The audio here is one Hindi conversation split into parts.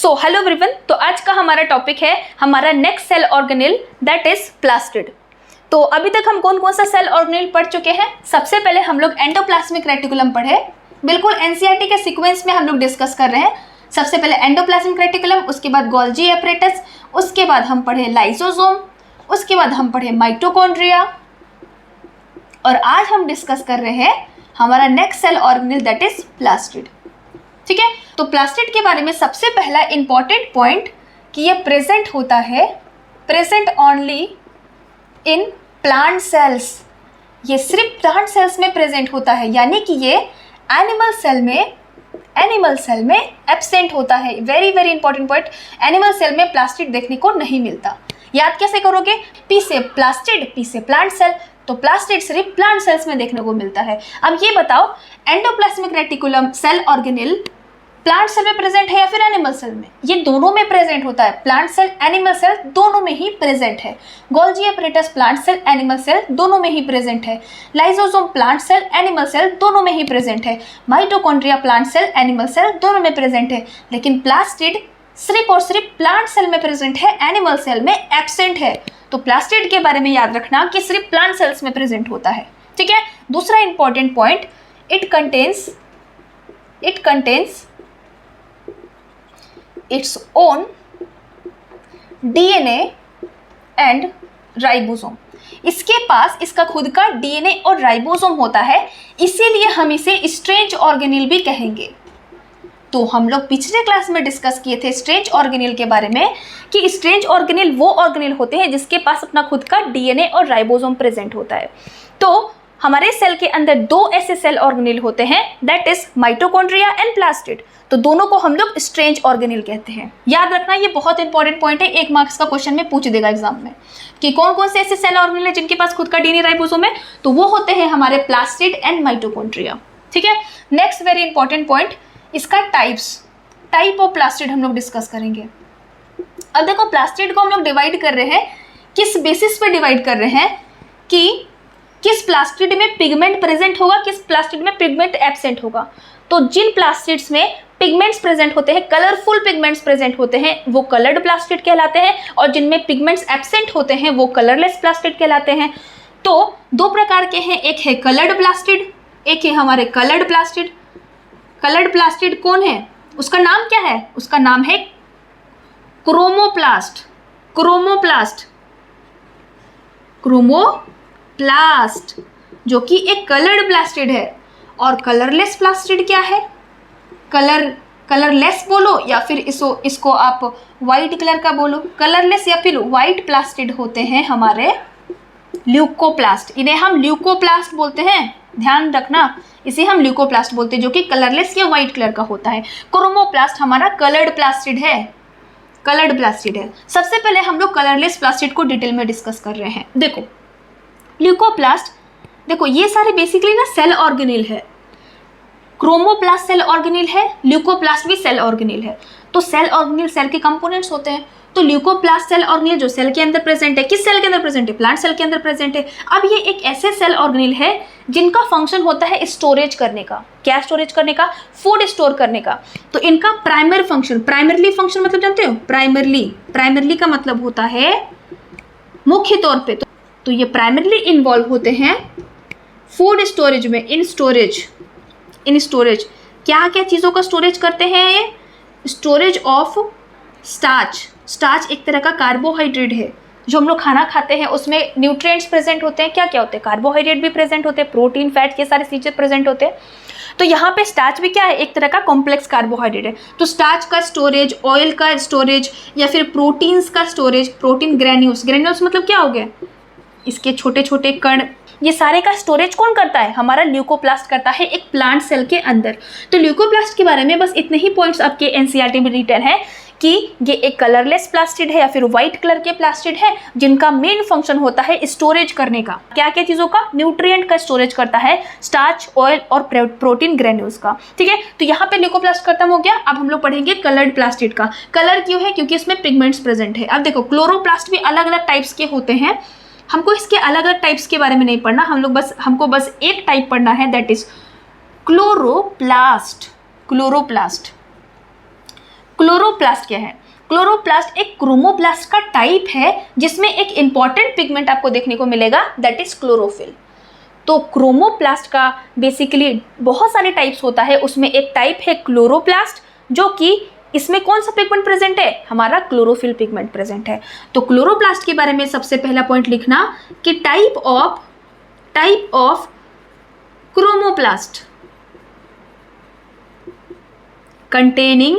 सो हेलो एवरीवन, तो आज का हमारा टॉपिक है हमारा next cell organelle that is plastid. तो अभी तक हम कौन कौन सा सेल ऑर्गेनेल पढ़ चुके हैं। सबसे पहले हम लोग एंडोप्लाज्मिक रेटिकुलम पढ़े, बिल्कुल एनसीईआरटी के सीक्वेंस में हम लोग डिस्कस कर रहे हैं। सबसे पहले एंडोप्लाज्मिक रेटिकुलम, उसके बाद गोल्जी एपरेटस, उसके बाद हम पढ़े लाइसोसोम, उसके बाद हम पढ़े माइटोकॉन्ड्रिया, और आज हम डिस्कस कर रहे हैं हमारा next cell organelle that is plastid. ठीक है, तो प्लास्टिड के बारे में सबसे पहला इंपॉर्टेंट पॉइंट कि ये प्रेजेंट होता है, present only in plant cells. ये सिर्फ प्लांट सेल्स में प्रेजेंट होता है, यानी कि ये एनिमल सेल में एब्सेंट होता है। Very very important point, animal cell में प्लास्टिड देखने को नहीं मिलता। याद कैसे करोगे? पी से प्लास्टिड, पी से प्लांट सेल, तो प्लास्टिड सिर्फ प्लांट सेल्स में देखने को मिलता है। अब ये बताओ, endoplasmic reticulum cell organelle plant cell में प्रेजेंट है या फिर एनिमल सेल में? ये दोनों में प्रेजेंट होता है। प्लांट सेल, एनिमल सेल दोनों में ही प्रेजेंट है। Golgi apparatus plant cell, animal cell दोनों में ही प्रेजेंट है। Lysosome plant cell, animal cell दोनों में ही प्रेजेंट है। Mitochondria plant cell, animal cell दोनों में प्रेजेंट है। लेकिन प्लास्टिड सिर्फ और सिर्फ प्लांट सेल में प्रेजेंट है, एनिमल सेल में एब्सेंट है। तो प्लास्टिड के बारे में याद रखना कि सिर्फ प्लांट सेल्स में प्रेजेंट होता है। ठीक है, दूसरा important point, it contains its own DNA and ribosome. इसके पास इसका खुद का DNA और राइबोसोम होता है, इसीलिए हम इसे स्ट्रेंज ऑर्गेनेल भी कहेंगे। तो हम लोग पिछले क्लास में डिस्कस किए थे स्ट्रेंज ऑर्गेनेल के बारे में कि स्ट्रेंज ऑर्गेनेल वो ऑर्गेनेल होते हैं जिसके पास अपना खुद का DNA और राइबोसोम प्रेजेंट होता है। तो हमारे सेल के अंदर दो ऐसे सेल ऑर्गेनेल होते हैं, that is mitochondria and plastid. तो दोनों को हम लोग स्ट्रेंज ऑर्गेनेल कहते हैं। याद रखना, ये बहुत इंपॉर्टेंट पॉइंट है, 1 मार्क्स का क्वेश्चन में पूछ देगा एग्जाम में कि कौन कौन से ऐसे सेल ऑर्गेनेल है जिनके पास खुद का डीएनए राइबोसोम है। तो वो होते हैं हमारे प्लास्टिड एंड माइटोकॉन्ड्रिया। ठीक है, नेक्स्ट वेरी इंपॉर्टेंट पॉइंट, इसका टाइप ऑफ प्लास्टिड हम लोग डिस्कस करेंगे। अब देखो, प्लास्टिड को हम लोग डिवाइड कर रहे हैं, किस बेसिस पे डिवाइड कर रहे हैं कि किस प्लास्टिड में पिगमेंट प्रेजेंट होगा, किस प्लास्टिड में पिगमेंट एब्सेंट होगा। तो जिन प्लास्टिड्स में पिगमेंट्स प्रेजेंट होते हैं, कलरफुल पिगमेंट्स प्रेजेंट होते हैं, वो कलर्ड प्लास्टिड कहलाते हैं, और जिनमें पिगमेंट्स एब्सेंट होते हैं वो कलरलेस प्लास्टिड कहलाते हैं। तो दो प्रकार के हैं, एक है कलर्ड प्लास्टिड, एक है हमारे कलर्ड प्लास्टिड। कलर्ड प्लास्टिड कौन है? उसका नाम क्या है? उसका नाम है क्रोमोप्लास्ट। क्रोमोप्लास्ट जो कि एक कलर्ड प्लास्टिड है। और कलरलेस प्लास्टिड क्या है? कलरलेस बोलो या फिर इसको आप वाइट कलर का बोलो। कलरलेस या फिर वाइट प्लास्टिड होते हैं हमारे ल्यूकोप्लास्ट। इन्हें हम ल्यूकोप्लास्ट बोलते हैं, ध्यान रखना, इसे हम ल्यूकोप्लास्ट बोलते हैं, जो कि कलरलेस या वाइट कलर का होता है। क्रोमोप्लास्ट हमारा कलर्ड प्लास्टिड है। सबसे पहले हम लोग कलरलेस प्लास्टिड को डिटेल में डिस्कस कर रहे हैं। देखो, ल्यूकोप्लास्ट, देखो ये सारे बेसिकली ना सेल ऑर्गेनेल है। क्रोमोप्लास्ट सेल ऑर्गेनेल है, ल्यूकोप्लास्ट भी सेल ऑर्गेनेल है। तो सेल ऑर्गेनेल सेल के कंपोनेंट्स होते हैं। तो ल्यूकोप्लास्ट सेल ऑर्गेनेल जो सेल के अंदर प्रेजेंट है, किस सेल के अंदर प्रेजेंट है? प्लांट सेल के अंदर प्रेजेंट है। अब ये एक ऐसे सेल ऑर्गेनेल है जिनका फंक्शन होता है स्टोरेज करने का। क्या स्टोरेज करने का? फूड स्टोर करने का। तो इनका प्राइमरली फंक्शन मतलब जानते हो? प्राइमरली का मतलब होता है मुख्य तौर पे। तो ये प्राइमरली इन्वॉल्व होते हैं फूड स्टोरेज में, इन स्टोरेज। क्या क्या चीज़ों का स्टोरेज करते हैं ये? स्टोरेज ऑफ स्टार्च एक तरह का कार्बोहाइड्रेट है। जो हम लोग खाना खाते हैं उसमें न्यूट्रिएंट्स प्रेजेंट होते हैं। क्या क्या होते हैं? कार्बोहाइड्रेट भी प्रेजेंट होते हैं, प्रोटीन, फैट, ये सारी चीज़ें प्रेजेंट होते हैं। तो यहाँ पे स्टार्च भी क्या है? एक तरह का कॉम्प्लेक्स कार्बोहाइड्रेट है। तो स्टार्च का स्टोरेज, ऑयल का स्टोरेज, या फिर प्रोटीन्स का स्टोरेज, प्रोटीन ग्रेन्यूल्स मतलब क्या हो गया? इसके छोटे छोटे कण, ये सारे का स्टोरेज कौन करता है? हमारा ल्यूकोप्लास्ट करता है एक प्लांट सेल के अंदर। तो ल्यूकोप्लास्ट के बारे में बस इतने ही पॉइंट्स आपके एनसीईआरटी में रिटन है कि ये एक कलरलेस प्लास्टिड है या फिर व्हाइट कलर के प्लास्टिड है, जिनका मेन फंक्शन होता है स्टोरेज करने का। क्या क्या चीज़ों का? न्यूट्रिएंट का स्टोरेज करता है, स्टार्च, ऑयल और प्रोटीन ग्रेन्यूल्स का। ठीक है, तो यहाँ पे ल्यूकोप्लास्ट खत्म हो गया। अब हम लोग पढ़ेंगे कलर्ड प्लास्टिड का। कलर क्यों है? क्योंकि इसमें पिगमेंट्स प्रेजेंट है। अब देखो, क्लोरोप्लास्ट भी अलग अलग टाइप्स के होते हैं। हमको इसके अलग अलग टाइप्स के बारे में नहीं पढ़ना, हमको बस एक टाइप पढ़ना है, दैट इज क्लोरोप्लास्ट। क्लोरोप्लास्ट क्या है? क्लोरोप्लास्ट एक क्रोमोप्लास्ट का टाइप है जिसमें एक इंपॉर्टेंट पिगमेंट आपको देखने को मिलेगा, दैट इज क्लोरोफिल। तो क्रोमोप्लास्ट का बेसिकली बहुत सारे टाइप्स होता है, उसमें एक टाइप है क्लोरोप्लास्ट, जो कि इसमें कौन सा पिगमेंट प्रेजेंट है? हमारा क्लोरोफिल पिगमेंट प्रेजेंट है। तो क्लोरोप्लास्ट के बारे में सबसे पहला पॉइंट लिखना कि type of chromoplast containing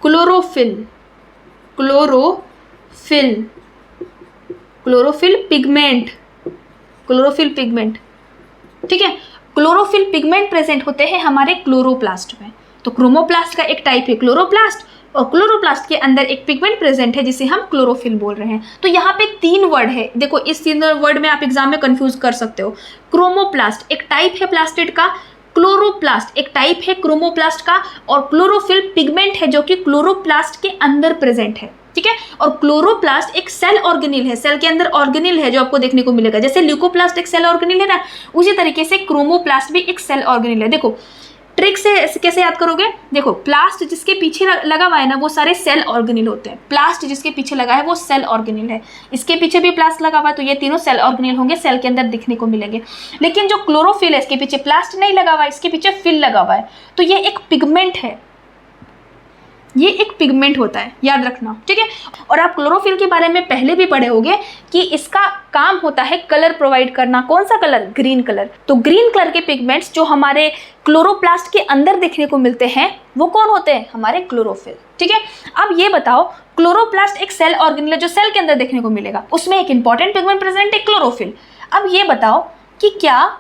chlorophyll pigment, ठीक है। क्लोरोफिल पिगमेंट प्रेजेंट होते हैं हमारे क्लोरोप्लास्ट में। तो क्रोमोप्लास्ट का एक टाइप है क्लोरोप्लास्ट, और क्लोरोप्लास्ट के अंदर एक पिगमेंट प्रेजेंट है जिसे हम क्लोरोफिल बोल रहे हैं। तो यहाँ पे 3 वर्ड है, देखो इस 3 वर्ड में आप एग्जाम में कंफ्यूज कर सकते हो। क्रोमोप्लास्ट एक टाइप है प्लास्टिड का, क्लोरोप्लास्ट एक टाइप है क्रोमोप्लास्ट का, और क्लोरोफिल पिगमेंट है जो कि क्लोरोप्लास्ट के अंदर प्रेजेंट है, ठीक है। और क्लोरोप्लास्ट एक सेल ऑर्गेनिल है, सेल के अंदर ऑर्गेनिल है जो आपको देखने को मिलेगा। जैसे ल्यूकोप्लास्ट एक सेल ऑर्गेनिल है ना, उसी तरीके से क्रोमोप्लास्ट भी एक सेल ऑर्गेनिल है। देखो ट्रिक से कैसे याद करोगे? देखो प्लास्ट जिसके पीछे लगा हुआ है ना, वो सारे सेल ऑर्गेनिल होते हैं। प्लास्ट जिसके पीछे लगा है वो सेल ऑर्गेनिल है, इसके पीछे भी प्लास्ट लगा हुआ है, तो ये तीनों सेल ऑर्गेनिल होंगे, सेल के अंदर दिखने को मिलेंगे। लेकिन जो क्लोरोफिल है, इसके पीछे प्लास्ट नहीं लगा हुआ है, इसके पीछे फिल लगा हुआ है, तो ये एक पिगमेंट है, ये एक पिगमेंट होता है, याद रखना, ठीक है। और आप क्लोरोफिल के बारे में पहले भी पढ़े होंगे कि इसका काम होता है कलर प्रोवाइड करना। कौन सा कलर? Green colour. तो ग्रीन कलर के पिगमेंट्स जो हमारे क्लोरोप्लास्ट के अंदर देखने को मिलते हैं वो कौन होते हैं? हमारे क्लोरोफिल, ठीक है। अब ये बताओ, क्लोरोप्लास्ट एक सेल ऑर्गेनिल है जो सेल के अंदर देखने को मिलेगा, उसमें एक इंपॉर्टेंट पिगमेंट प्रेजेंट है क्लोरोफिल। अब ये बताओ कि क्या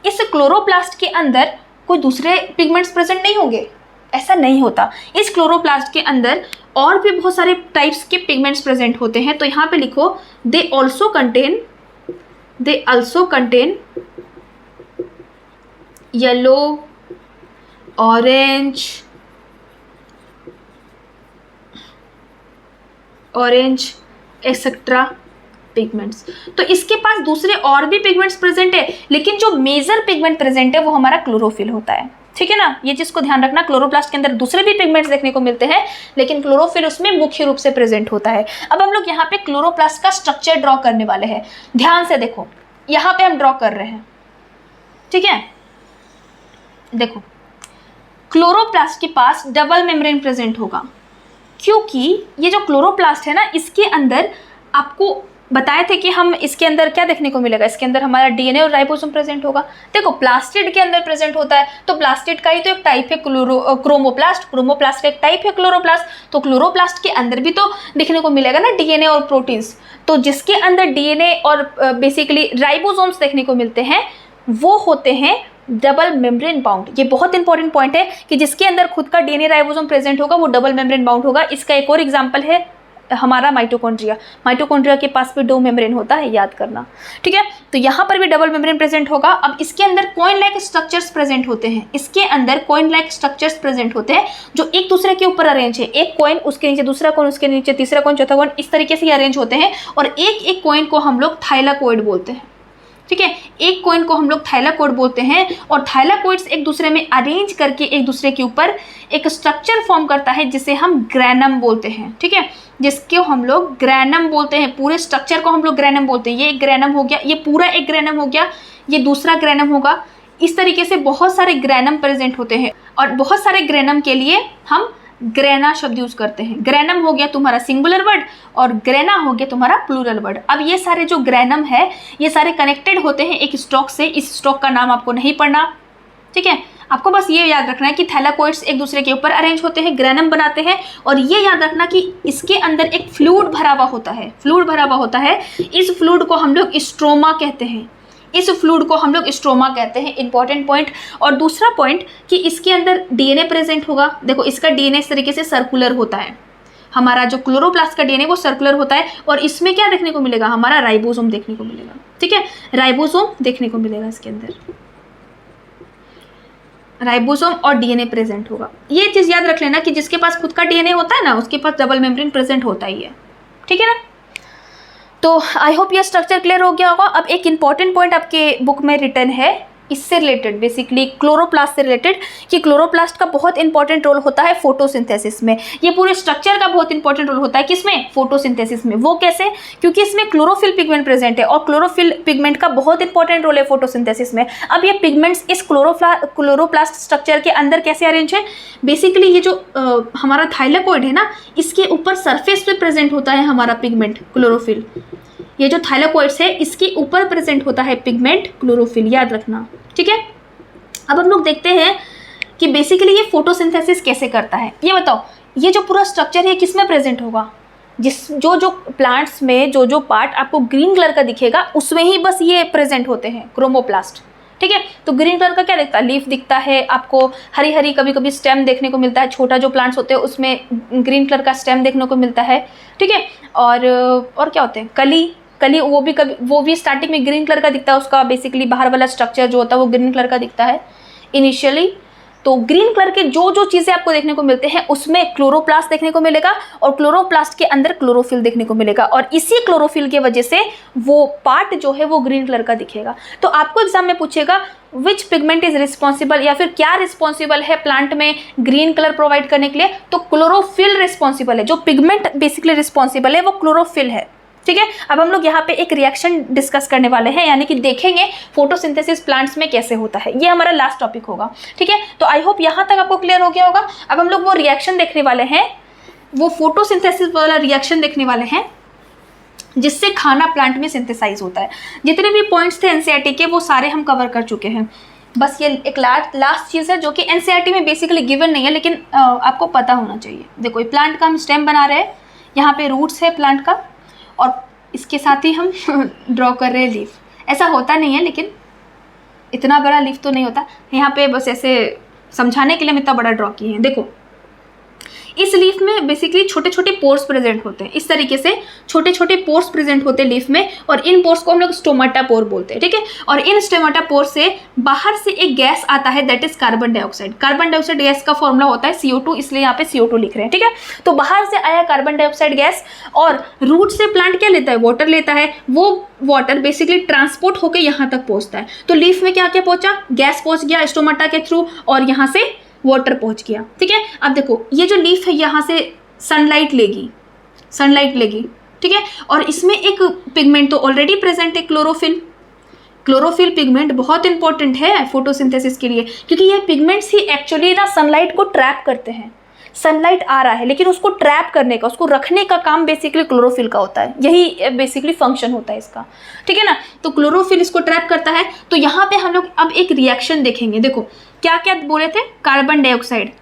इस क्लोरोप्लास्ट के अंदर कोई दूसरे पिगमेंट्स प्रेजेंट नहीं होंगे? ऐसा नहीं होता। इस क्लोरोप्लास्ट के अंदर और भी बहुत सारे टाइप्स के पिगमेंट्स प्रेजेंट होते हैं। तो यहाँ पे लिखो they also contain yellow, orange etcetera pigments. तो इसके पास दूसरे और भी पिगमेंट्स प्रेजेंट है, लेकिन जो मेजर पिगमेंट प्रेजेंट है वो हमारा क्लोरोफिल होता है, ठीक है ना। ये चीज को ध्यान रखना, क्लोरोप्लास्ट के अंदर दूसरे भी पिगमेंट्स देखने को मिलते हैं, लेकिन क्लोरोफिल उसमें मुख्य रूप से प्रेजेंट होता है। अब हम लोग यहाँ पे क्लोरोप्लास्ट का स्ट्रक्चर ड्रॉ करने वाले हैं। ध्यान से देखो, यहाँ पे हम ड्रॉ कर रहे हैं, ठीक है। देखो क्लोरोप्लास्ट के पास डबल मेम्ब्रेन प्रेजेंट होगा, क्योंकि ये जो क्लोरोप्लास्ट है ना, इसके अंदर आपको बताए थे कि हम इसके अंदर क्या देखने को मिलेगा, इसके अंदर हमारा डीएनए और राइबोसोम प्रेजेंट होगा। देखो प्लास्टिड के अंदर प्रेजेंट होता है, तो प्लास्टिड का ही तो एक टाइप है क्रोमोप्लास्ट, क्रोमोप्लास्ट का एक टाइप है क्लोरोप्लास्ट। तो क्लोरोप्लास्ट के अंदर भी तो देखने को मिलेगा ना डीएनए और प्रोटीन्स। तो जिसके अंदर डीएनए और बेसिकली राइबोसोम्स देखने को मिलते हैं वो होते हैं डबल मेम्ब्रेन बाउंड। ये बहुत इंपॉर्टेंट पॉइंट है कि जिसके अंदर खुद का डीएनए राइबोसोम प्रेजेंट होगा वो डबल मेम्ब्रेन बाउंड होगा। इसका एक और एग्जांपल है हमारा माइटोकॉन्ड्रिया के पास भी 2 मेम्ब्रेन होता है, याद करना, ठीक है। तो यहाँ पर भी डबल मेम्ब्रेन प्रेजेंट होगा। अब इसके अंदर कॉइन लाइक स्ट्रक्चर्स प्रेजेंट होते हैं, इसके अंदर कॉइन लाइक स्ट्रक्चर्स प्रेजेंट होते हैं जो एक दूसरे के ऊपर अरेंज है। एक कॉइन, उसके नीचे दूसरा कॉइन, उसके नीचे तीसरा कॉइन, चौथा कॉइन, इस तरीके से अरेंज होते हैं। और एक एक कॉइन को हम लोग थाइलाकोइड बोलते हैं, ठीक है। एक कॉइन को हम लोग थाइलाकोइड बोलते हैं, और थाइलाकोइड्स एक दूसरे में अरेंज करके एक दूसरे के ऊपर एक स्ट्रक्चर फॉर्म करता है जिसे हम ग्रैनम बोलते हैं, ठीक है। जिसको हम लोग ग्रैनम बोलते हैं, पूरे स्ट्रक्चर को हम लोग ग्रैनम बोलते हैं। ये एक ग्रैनम हो गया, ये पूरा एक ग्रैनम हो गया, ये दूसरा ग्रैनम होगा। इस तरीके से बहुत सारे ग्रैनम प्रेजेंट होते हैं, और बहुत सारे ग्रैनम के लिए हम ग्रेना शब्द यूज करते हैं। ग्रैनम हो गया तुम्हारा सिंगुलर वर्ड और ग्रेना हो गया तुम्हारा प्लूरल वर्ड। अब ये सारे जो ग्रैनम है ये सारे कनेक्टेड होते हैं एक स्टॉक से। इस स्टॉक का नाम आपको नहीं पढ़ना, ठीक है। आपको बस ये याद रखना है कि थैलाकोइड्स एक दूसरे के ऊपर अरेंज होते हैं, ग्रैनम बनाते हैं। और ये याद रखना कि इसके अंदर एक फ्लूइड भरा हुआ होता है, फ्लूइड भरा हुआ होता है। इस फ्लूइड को हम लोग स्ट्रोमा कहते हैं, इस फ्लूइड को हम लोग स्ट्रोमा कहते हैं। Important point. और दूसरा पॉइंट कि इसके अंदर डीएनए प्रेजेंट होगा। देखो इसका डीएनए इस तरीके से सर्कुलर होता है, हमारा जो क्लोरोप्लास्ट का डीएनए वो सर्कुलर होता है। और इसमें क्या देखने को मिलेगा, हमारा राइबोसोम देखने को मिलेगा, ठीक है। राइबोसोम देखने को मिलेगा, इसके अंदर राइबोसोम और डीएनए प्रेजेंट होगा। ये चीज याद रख लेना कि जिसके पास खुद का डीएनए होता है ना, उसके पास डबल मेम्ब्रेन प्रेजेंट होता ही है, ठीक है ना। तो आई होप ये स्ट्रक्चर क्लियर हो गया होगा। अब एक इंपॉर्टेंट पॉइंट आपके बुक में रिटर्न है, इससे रिलेटेड, बेसिकली क्लोरोप्लास्ट से रिलेटेड, कि क्लोरोप्लास्ट का बहुत इंपॉर्टेंट रोल होता है फोटोसिंथेसिस में। ये पूरे स्ट्रक्चर का बहुत इंपॉर्टेंट रोल होता है किसमें? फोटोसिंथेसिस में। वो कैसे? क्योंकि इसमें क्लोरोफिल पिगमेंट प्रेजेंट है और क्लोरोफिल पिगमेंट का बहुत इंपॉर्टेंट रोल है फोटोसिंथेसिस में। अब ये पिगमेंट्स इस क्लोरोप्लास्ट स्ट्रक्चर के अंदर कैसे अरेंज है? बेसिकली ये जो हमारा थाइलेकोइड है ना, इसके ऊपर सरफेस पे प्रेजेंट होता है हमारा पिगमेंट क्लोरोफिल। ये जो थाइलेकोइड्स है इसके ऊपर प्रेजेंट होता है पिगमेंट क्लोरोफिल, याद रखना, ठीक है। अब हम लोग देखते हैं कि बेसिकली ये फोटोसिंथेसिस कैसे करता है। ये बताओ, ये जो पूरा स्ट्रक्चर है किस में प्रेजेंट होगा? जो प्लांट्स में जो पार्ट आपको ग्रीन कलर का दिखेगा उसमें ही बस ये प्रेजेंट होते हैं, क्रोमोप्लास्ट, ठीक है। तो ग्रीन कलर का क्या दिखता है? लीफ दिखता है आपको, हरी हरी कभी कभी स्टेम देखने को मिलता है, छोटा जो प्लांट्स होते हैं उसमें ग्रीन कलर का स्टेम देखने को मिलता है, ठीक है। और क्या होते हैं? कली वो भी स्टार्टिंग में ग्रीन कलर का दिखता है, उसका बेसिकली बाहर वाला स्ट्रक्चर जो होता है वो ग्रीन कलर का दिखता है इनिशियली। तो ग्रीन कलर के जो चीज़ें आपको देखने को मिलते हैं उसमें क्लोरोप्लास्ट देखने को मिलेगा और क्लोरोप्लास्ट के अंदर क्लोरोफिल देखने को मिलेगा, और इसी क्लोरोफिल के वजह से वो पार्ट जो है वो ग्रीन कलर का दिखेगा। तो आपको एग्जाम में पूछेगा विच पिगमेंट इज रिस्पॉन्सिबल, या फिर क्या रिस्पॉन्सिबल है प्लांट में ग्रीन कलर प्रोवाइड करने के लिए? तो क्लोरोफिल रिस्पॉन्सिबल है। जो पिगमेंट बेसिकली रिस्पॉन्सिबल है वो क्लोरोफिल है, ठीक है। अब हम लोग यहाँ पे एक रिएक्शन डिस्कस करने वाले हैं, यानी कि देखेंगे फोटोसिंथेसिस प्लांट्स में कैसे होता है। ये हमारा लास्ट टॉपिक होगा, ठीक है। तो आई होप यहाँ तक आपको क्लियर हो गया होगा। अब हम लोग वो रिएक्शन देखने वाले हैं, वो फोटोसिंथेसिस वाला रिएक्शन देखने वाले हैं जिससे खाना प्लांट में सिंथेसाइज होता है। जितने भी पॉइंट्स थे एनसीईआरटी के वो सारे हम कवर कर चुके हैं। बस ये एक लास्ट चीज़ है जो कि एनसीईआरटी में बेसिकली गिवन नहीं है, लेकिन आपको पता होना चाहिए। देखो, प्लांट का हम स्टेम बना रहे हैं, यहाँ पे रूट्स है प्लांट का, और इसके साथ ही हम ड्रॉ कर रहे हैं लीफ। ऐसा होता नहीं है, लेकिन इतना बड़ा लीफ तो नहीं होता। यहाँ पे बस ऐसे समझाने के लिए हम इतना बड़ा ड्रॉ किए हैं। देखो, इस लीफ में बेसिकली छोटे छोटे पोर्स प्रेजेंट होते हैं। इस तरीके से छोटे छोटे पोर्स प्रेजेंट होते हैं लीफ में, और इन पोर्स को हम लोग स्टोमाटा पोर बोलते हैं, ठीक है। और इन स्टोमाटा पोर से बाहर से एक गैस आता है, that is carbon dioxide. Carbon dioxide gas का फॉर्मूला होता है CO2, इसलिए यहाँ पे CO2 लिख रहे हैं, ठीक है। तो बाहर से आया कार्बन डाइऑक्साइड गैस, और रूट से प्लांट क्या लेता है? वाटर लेता है। वो वाटर बेसिकली ट्रांसपोर्ट होकर यहाँ तक पहुँचता है। तो लीफ में क्या क्या पहुंचा? गैस पहुंच गया स्टोमाटा के थ्रू, और यहाँ से वाटर पहुंच गया, ठीक है। अब देखो, ये जो लीफ है यहाँ से सनलाइट लेगी, ठीक है। और इसमें एक पिगमेंट तो ऑलरेडी प्रेजेंट है, क्लोरोफिल पिगमेंट बहुत इंपॉर्टेंट है फोटोसिंथेसिस के लिए, क्योंकि ये पिगमेंट्स ही एक्चुअली ना सनलाइट को ट्रैप करते हैं। सनलाइट आ रहा है, लेकिन उसको ट्रैप करने का, उसको रखने का काम बेसिकली क्लोरोफिल का होता है। यही बेसिकली फंक्शन होता है इसका, ठीक है ना। तो क्लोरोफिल इसको ट्रैप करता है। तो यहाँ पे हम लोग अब एक रिएक्शन देखेंगे। देखो, क्या क्या बोले थे? कार्बन डाइऑक्साइड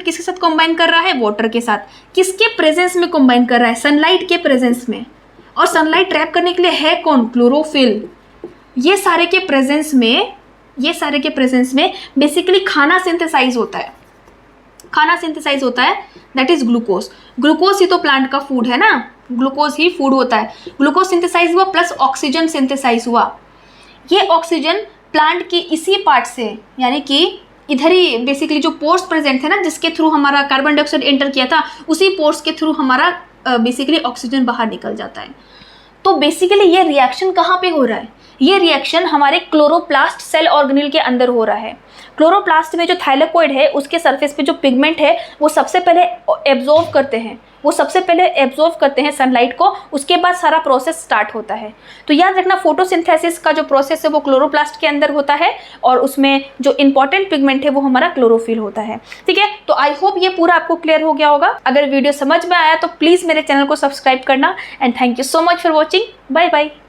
किसके साथ कंबाइन कर रहा है? वाटर के साथ। किसके प्रेजेंस में कंबाइन कर रहा है? सनलाइट के प्रेजेंस में। और सनलाइट ट्रैप करने के लिए है कौन? क्लोरोफिल। ये सारे के प्रेजेंस में बेसिकली खाना सिंथेसाइज होता है, दैट इज ग्लूकोज ही तो प्लांट का फूड है ना, ग्लूकोज ही फूड होता है। ग्लूकोज सिंथेसाइज हुआ प्लस ऑक्सीजन सिंथेसाइज हुआ। ये ऑक्सीजन प्लांट की इसी पार्ट से, यानी कि इधर ही बेसिकली जो पोर्स प्रेजेंट थे ना, जिसके थ्रू हमारा कार्बन डाइऑक्साइड एंटर किया था, उसी पोर्स के थ्रू हमारा बेसिकली ऑक्सीजन बाहर निकल जाता है। तो बेसिकली ये रिएक्शन कहाँ पे हो रहा है? ये रिएक्शन हमारे क्लोरोप्लास्ट सेल ऑर्गेनेल के अंदर हो रहा है। क्लोरोप्लास्ट में जो थाइलेकोइड है उसके सरफेस पे जो पिगमेंट है वो सबसे पहले एब्जॉर्ब करते हैं सनलाइट को, उसके बाद सारा प्रोसेस स्टार्ट होता है। तो याद रखना, फोटोसिंथेसिस का जो प्रोसेस है वो क्लोरोप्लास्ट के अंदर होता है, और उसमें जो इंपॉर्टेंट पिगमेंट है वो हमारा क्लोरोफिल होता है, ठीक है। तो आई होप ये पूरा आपको क्लियर हो गया होगा। अगर वीडियो समझ में आया तो प्लीज़ मेरे चैनल को सब्सक्राइब करना, and thank you so much for watching. Bye bye.